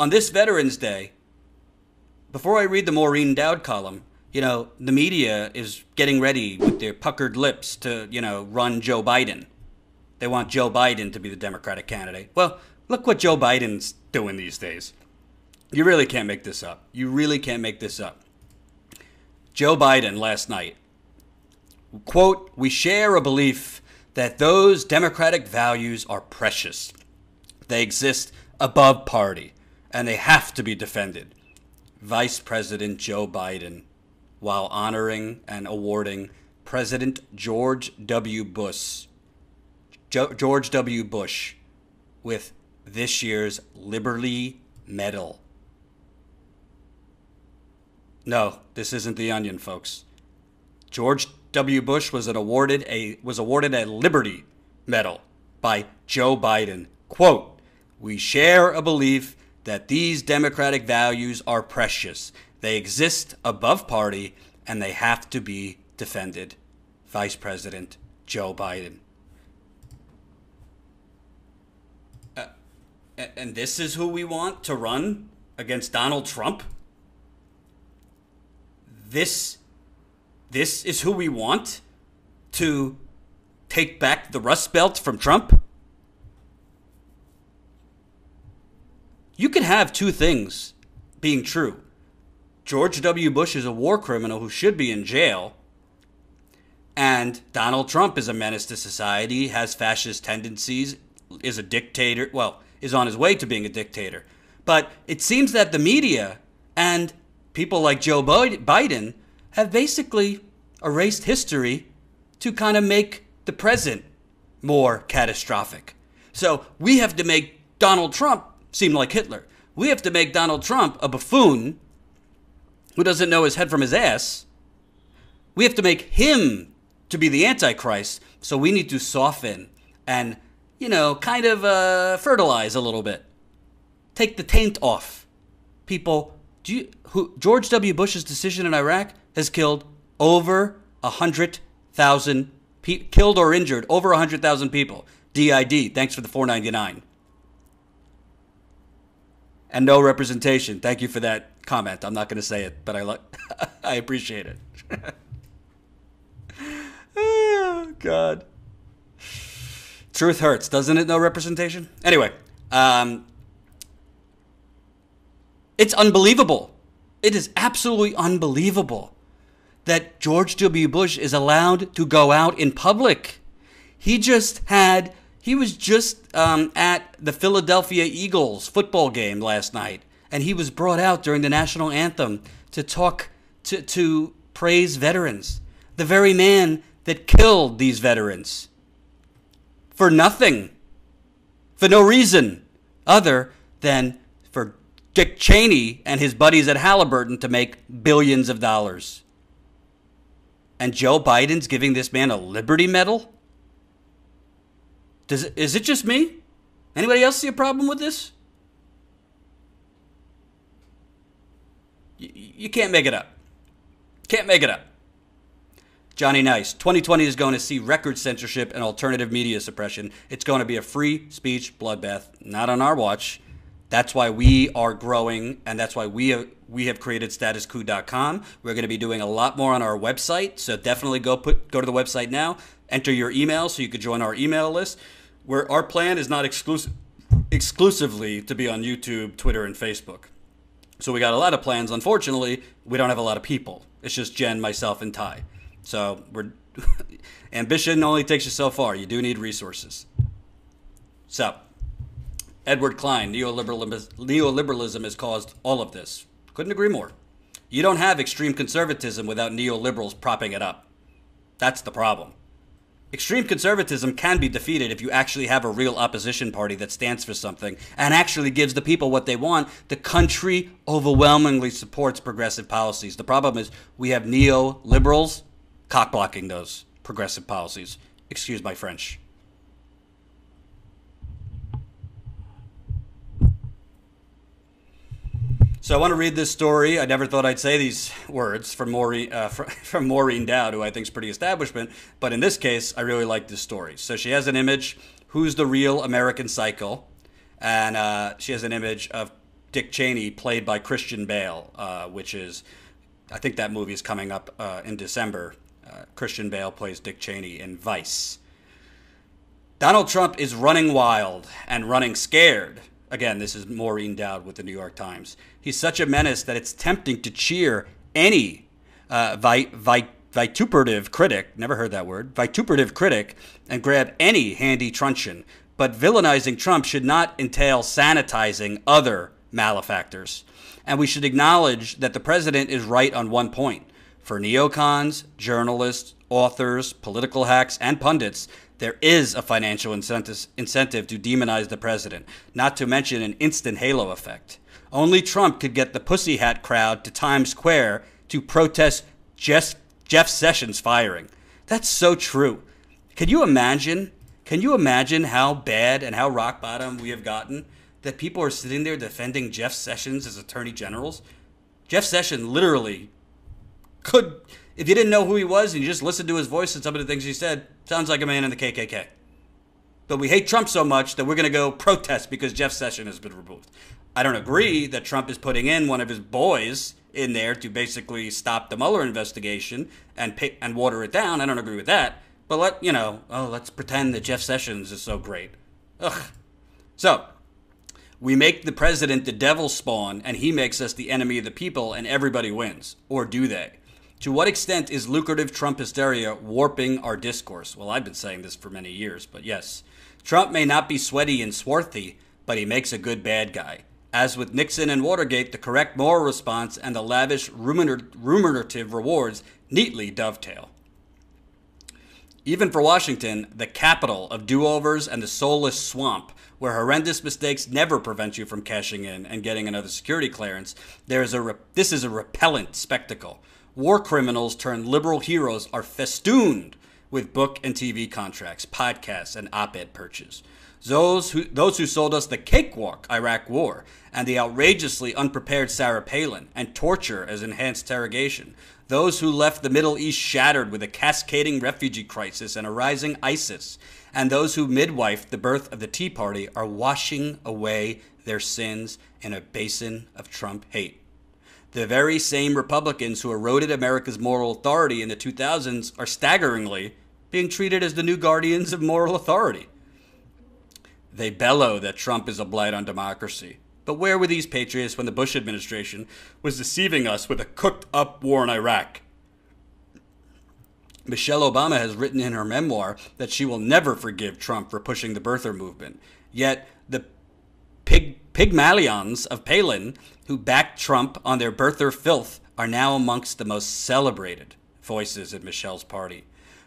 on this Veterans Day, before I read the Maureen Dowd column, the media is getting ready with their puckered lips to, run Joe Biden. They want Joe Biden to be the Democratic candidate. Well, look what Joe Biden's doing these days. You really can't make this up. You really can't make this up. Joe Biden last night, quote, "We share a belief that those democratic values are precious. They exist above party, and they have to be defended." Vice President Joe Biden, while honoring and awarding President George W. Bush with this year's Liberty Medal. No, this isn't The Onion, folks. George W. Bush was awarded a Liberty Medal by Joe Biden. Quote, "We share a belief that these democratic values are precious. They exist above party, and they have to be defended." Vice President Joe Biden. And this is who we want to run against Donald Trump? This is who we want to take back the Rust Belt from Trump? You can have two things being true. George W. Bush is a war criminal who should be in jail, and Donald Trump is a menace to society, has fascist tendencies, is a dictator, is on his way to being a dictator. But it seems that the media and people like Joe Biden have basically erased history to kind of make the present more catastrophic. So we have to make Donald Trump seem like Hitler. We have to make Donald Trump a buffoon who doesn't know his head from his ass. We have to make him to be the Antichrist. So we need to soften and, kind of fertilize a little bit. Take the taint off. People, George W. Bush's decision in Iraq has killed over 100,000 killed or injured over 100,000 people. DID, thanks for the $4.99. And no representation. Thank you for that comment. I'm not going to say it, but I appreciate it. Oh, God. Truth hurts, doesn't it? No representation? Anyway, it's unbelievable. It is absolutely unbelievable that George W. Bush is allowed to go out in public. He was just at the Philadelphia Eagles football game last night, and he was brought out during the national anthem to talk to praise veterans. The very man that killed these veterans for nothing, for no reason other than for Dick Cheney and his buddies at Halliburton to make billions of dollars. And Joe Biden's giving this man a Liberty Medal? Is it just me? Anybody else see a problem with this? You can't make it up. Can't make it up. Johnny Nice, 2020 is going to see record censorship and alternative media suppression. It's going to be a free speech bloodbath, not on our watch. That's why we are growing, and that's why we have created statuscoup.com. We're going to be doing a lot more on our website, so definitely go to the website now, enter your email so you could join our email list. Where our plan is not exclusively to be on YouTube, Twitter, and Facebook. So we got a lot of plans. Unfortunately, we don't have a lot of people. It's just Jen, myself, and Ty. So ambition only takes you so far. You do need resources. So, Edward Klein, neoliberalism has caused all of this. Couldn't agree more. You don't have extreme conservatism without neoliberals propping it up. That's the problem. Extreme conservatism can be defeated if you actually have a real opposition party that stands for something and actually gives the people what they want. The country overwhelmingly supports progressive policies. The problem is we have neoliberals cock-blocking those progressive policies. Excuse my French. So I want to read this story. I never thought I'd say these words from Maureen Dowd, who I think is pretty establishment. But in this case, I really like this story. So she has an image, who's the real American psycho? And she has an image of Dick Cheney, played by Christian Bale, which is, I think that movie is coming up in December. Christian Bale plays Dick Cheney in Vice. Donald Trump is running wild and running scared. Again, this is Maureen Dowd with the New York Times. He's such a menace that it's tempting to cheer any vituperative critic, never heard that word, vituperative critic, and grab any handy truncheon. But villainizing Trump should not entail sanitizing other malefactors. And we should acknowledge that the president is right on one point. For neocons, journalists, authors, political hacks, and pundits, there is a financial incentive to demonize the president, not to mention an instant halo effect. Only Trump could get the pussy hat crowd to Times Square to protest Jeff Sessions' firing. That's so true. Can you imagine how bad and how rock bottom we have gotten that people are sitting there defending Jeff Sessions as attorney generals? Jeff Sessions literally could, if you didn't know who he was and you just listened to his voice and some of the things he said, sounds like a man in the KKK. But we hate Trump so much that we're going to go protest because Jeff Sessions has been removed. I don't agree that Trump is putting in one of his boys in there to basically stop the Mueller investigation and water it down. I don't agree with that. But let's pretend that Jeff Sessions is so great. Ugh. So, we make the president the devil's spawn, and he makes us the enemy of the people, and everybody wins. Or do they? To what extent is lucrative Trump hysteria warping our discourse? Well, I've been saying this for many years, but yes. Trump may not be sweaty and swarthy, but he makes a good bad guy. As with Nixon and Watergate, the correct moral response and the lavish ruminative rewards neatly dovetail. Even for Washington, the capital of do-overs and the soulless swamp, where horrendous mistakes never prevent you from cashing in and getting another security clearance, this is a repellent spectacle. War criminals turned liberal heroes are festooned with book and TV contracts, podcasts, and op-ed purchases. Those who sold us the cakewalk Iraq War and the outrageously unprepared Sarah Palin and torture as enhanced interrogation. Those who left the Middle East shattered with a cascading refugee crisis and a rising ISIS. And those who midwifed the birth of the Tea Party are washing away their sins in a basin of Trump hate. The very same Republicans who eroded America's moral authority in the 2000s are staggeringly being treated as the new guardians of moral authority. They bellow that Trump is a blight on democracy. But where were these patriots when the Bush administration was deceiving us with a cooked-up war in Iraq? Michelle Obama has written in her memoir that she will never forgive Trump for pushing the birther movement. Yet the Pygmalions of Palin, who backed Trump on their birther filth, are now amongst the most celebrated voices in Michelle's party.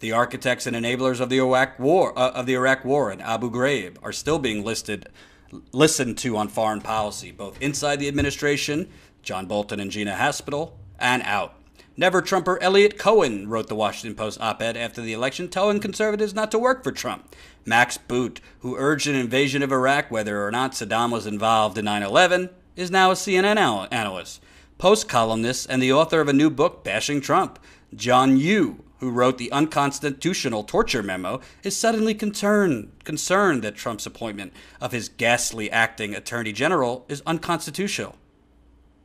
The architects and enablers of the Iraq War and Abu Ghraib are still being listened to on foreign policy, both inside the administration, John Bolton and Gina Haspel, and out. Never Trumper Elliot Cohen wrote the Washington Post op-ed after the election telling conservatives not to work for Trump. Max Boot, who urged an invasion of Iraq whether or not Saddam was involved in 9/11, is now a CNN analyst, Post columnist, and the author of a new book bashing Trump. John Yoo, who wrote the unconstitutional torture memo, is suddenly concerned that Trump's appointment of his ghastly acting attorney general is unconstitutional.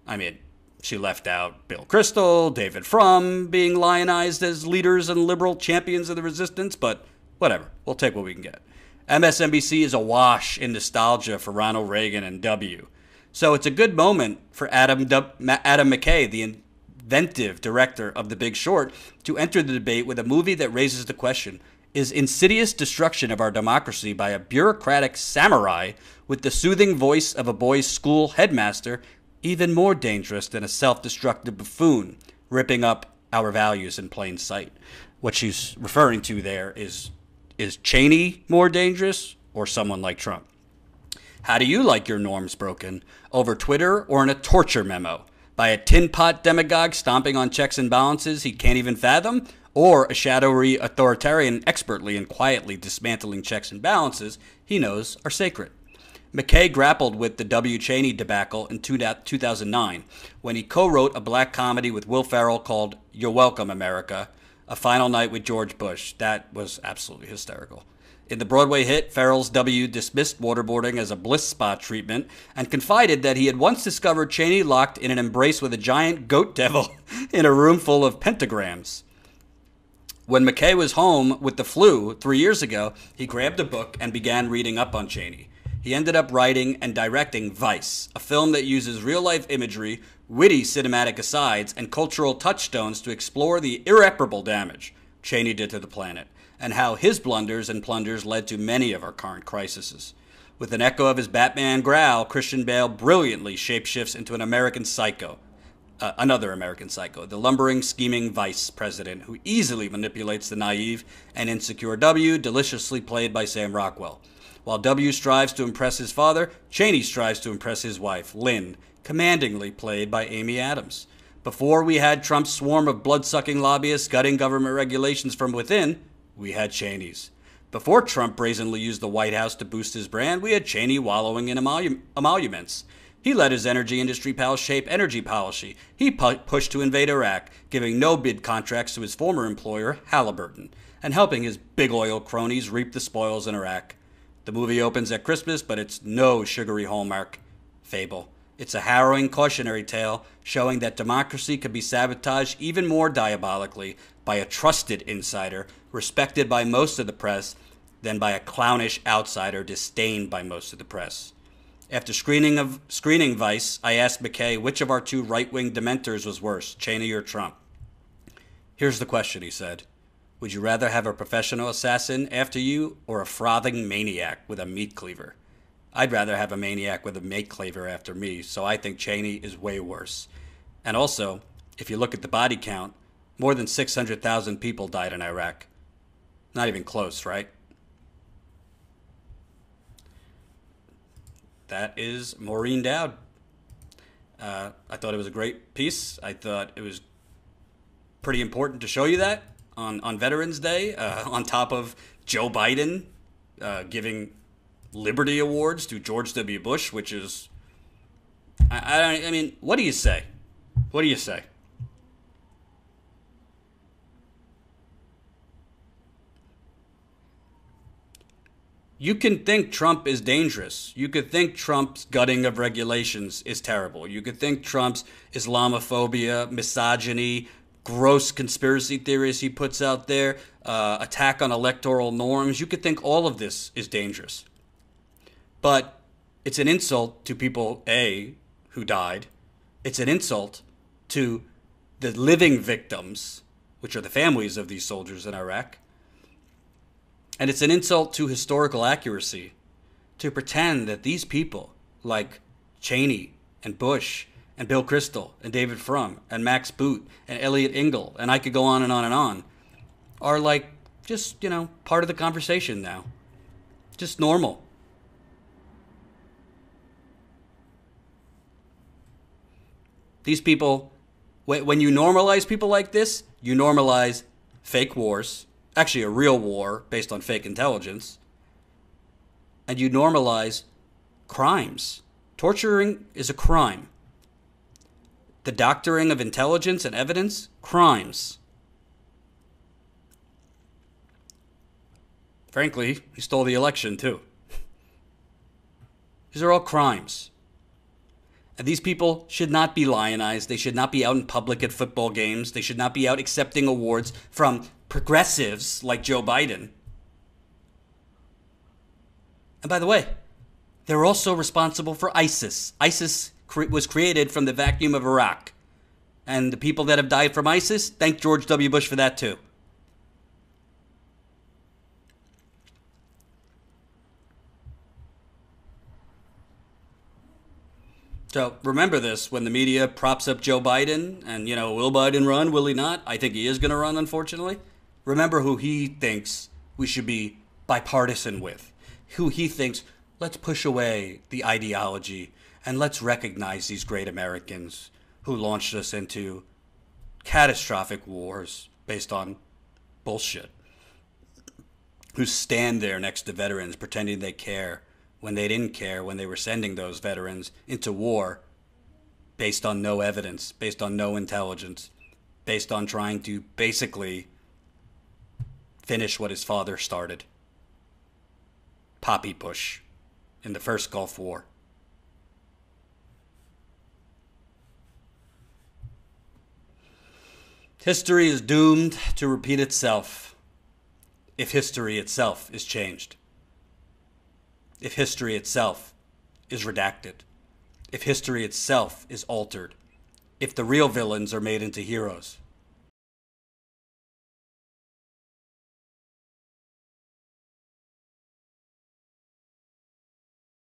I mean, she left out Bill Kristol, David Frum being lionized as leaders and liberal champions of the resistance, but whatever, we'll take what we can get. MSNBC is awash in nostalgia for Ronald Reagan and W. So it's a good moment for Adam McKay, the inventive director of The Big Short, to enter the debate with a movie that raises the question, is insidious destruction of our democracy by a bureaucratic samurai with the soothing voice of a boys' school headmaster even more dangerous than a self-destructive buffoon ripping up our values in plain sight? What she's referring to there is Cheney more dangerous or someone like Trump? How do you like your norms broken? Over Twitter or in a torture memo? By a tin pot demagogue stomping on checks and balances he can't even fathom? Or a shadowy authoritarian expertly and quietly dismantling checks and balances he knows are sacred? McKay grappled with the W. Cheney debacle in 2009 when he co-wrote a black comedy with Will Ferrell called You're Welcome, America, A Final Night with George Bush. That was absolutely hysterical. In the Broadway hit, Farrell's W dismissed waterboarding as a bliss spot treatment and confided that he had once discovered Cheney locked in an embrace with a giant goat devil in a room full of pentagrams. When McKay was home with the flu 3 years ago, he grabbed a book and began reading up on Cheney. He ended up writing and directing Vice, a film that uses real-life imagery, witty cinematic asides, and cultural touchstones to explore the irreparable damage Cheney did to the planet, and how his blunders and plunders led to many of our current crises. With an echo of his Batman growl, Christian Bale brilliantly shapeshifts into another American Psycho, the lumbering, scheming vice president who easily manipulates the naive and insecure W, deliciously played by Sam Rockwell. While W strives to impress his father, Cheney strives to impress his wife, Lynn, commandingly played by Amy Adams. Before we had Trump's swarm of blood-sucking lobbyists gutting government regulations from within, we had Cheney's. Before Trump brazenly used the White House to boost his brand, we had Cheney wallowing in emoluments. He let his energy industry pals shape energy policy. He pushed to invade Iraq, giving no-bid contracts to his former employer, Halliburton, and helping his big oil cronies reap the spoils in Iraq. The movie opens at Christmas, but it's no sugary Hallmark fable. It's a harrowing cautionary tale showing that democracy could be sabotaged even more diabolically by a trusted insider respected by most of the press than by a clownish outsider disdained by most of the press. After screening Vice, I asked McKay which of our two right-wing dementors was worse, Cheney or Trump. Here's the question, he said. Would you rather have a professional assassin after you or a frothing maniac with a meat cleaver? I'd rather have a maniac with a meat cleaver after me, so I think Cheney is way worse. And also, if you look at the body count, more than 600,000 people died in Iraq. Not even close, right? That is Maureen Dowd. I thought it was a great piece. I thought it was pretty important to show you that on Veterans Day, on top of Joe Biden giving Liberty Awards to George W. Bush, which is, I mean, what do you say? What do you say? You can think Trump is dangerous. You could think Trump's gutting of regulations is terrible. You could think Trump's Islamophobia, misogyny, gross conspiracy theories he puts out there, attack on electoral norms. You could think all of this is dangerous. But it's an insult to people, A, who died. It's an insult to the living victims, which are the families of these soldiers in Iraq. And it's an insult to historical accuracy to pretend that these people, like Cheney and Bush and Bill Kristol and David Frum and Max Boot and Elliot Engel, and I could go on and on and on, are like just, part of the conversation now. Just normal. These people, when you normalize people like this, you normalize fake wars, actually a real war based on fake intelligence, and you normalize crimes. Torturing is a crime. The doctoring of intelligence and evidence, crimes. Frankly, he stole the election too. These are all crimes. And these people should not be lionized. They should not be out in public at football games. They should not be out accepting awards from progressives like Joe Biden. And by the way, they're also responsible for ISIS. ISIS was created from the vacuum of Iraq. And the people that have died from ISIS, thank George W. Bush for that too. So remember this, when the media props up Joe Biden and, will Biden run, will he not? I think he is going to run, unfortunately. Remember who he thinks we should be bipartisan with, who he thinks, let's push away the ideology and let's recognize these great Americans who launched us into catastrophic wars based on bullshit, who stand there next to veterans pretending they care when they didn't care when they were sending those veterans into war based on no evidence, based on no intelligence, based on trying to basically finish what his father started. poppy bush in the first Gulf War. History is doomed to repeat itself if history itself is changed. If history itself is redacted. If history itself is altered. If the real villains are made into heroes.